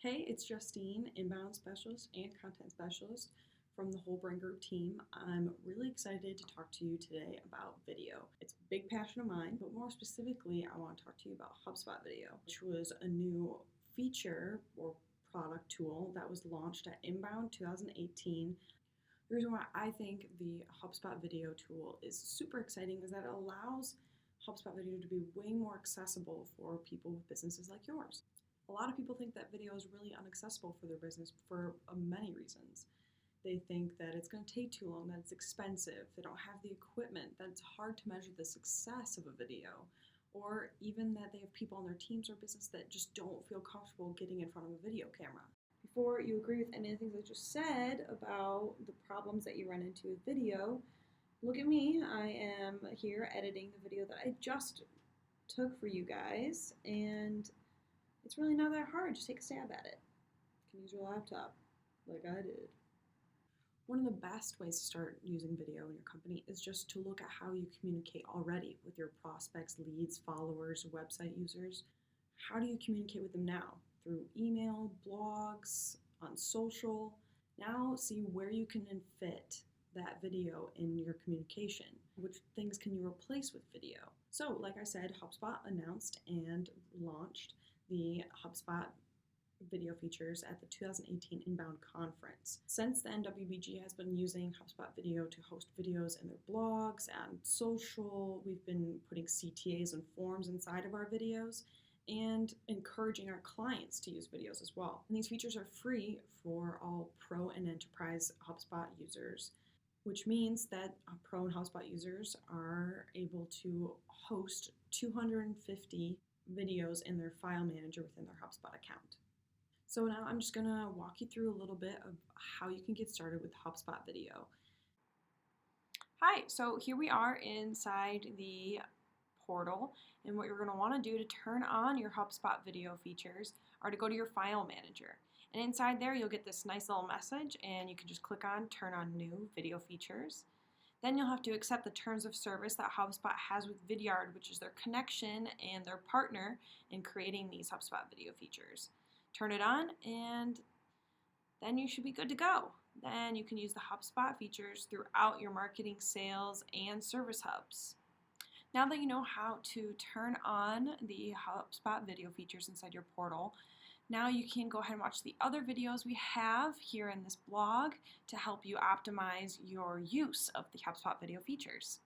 Hey, it's Justine, Inbound Specialist and Content Specialist from the whole Brain Group team. I'm really excited to talk to you today about video. It's a big passion of mine, but more specifically, I want to talk to you about HubSpot Video, which was a new feature or product tool that was launched at Inbound 2018. The reason why I think the HubSpot Video tool is super exciting is that it allows HubSpot Video to be way more accessible for people with businesses like yours. A lot of people think that video is really inaccessible for their business for many reasons. They think that it's going to take too long, that it's expensive, they don't have the equipment, that it's hard to measure the success of a video, or even that they have people on their teams or business that just don't feel comfortable getting in front of a video camera. Before you agree with any of the things I just said about the problems that you run into with video, look at me. I am here editing the video that I just took for you guys, and it's really not that hard. Just take a stab at it. You can use your laptop like I did. One of the best ways to start using video in your company is just to look at how you communicate already with your prospects, leads, followers, website users. How do you communicate with them now? Through email, blogs, on social. Now see where you can fit that video in your communication. Which things can you replace with video? So, like I said, HubSpot announced and launched the HubSpot video features at the 2018 Inbound Conference. Since then, WBG has been using HubSpot Video to host videos in their blogs and social. We've been putting CTAs and forms inside of our videos and encouraging our clients to use videos as well. And these features are free for all pro and enterprise HubSpot users, which means that pro and HubSpot users are able to host 250 videos in their file manager within their HubSpot account. So now I'm just gonna walk you through a little bit of how you can get started with HubSpot Video. Hi, so here we are inside the portal, and what you're gonna wanna do to turn on your HubSpot Video features are to go to your file manager. And inside there you'll get this nice little message, and you can just click on Turn on New Video Features. Then you'll have to accept the terms of service that HubSpot has with Vidyard, which is their connection and their partner in creating these HubSpot video features. Turn it on, and then you should be good to go. Then you can use the HubSpot features throughout your marketing, sales, and service hubs. Now that you know how to turn on the HubSpot video features inside your portal, now you can go ahead and watch the other videos we have here in this blog to help you optimize your use of the HubSpot video features.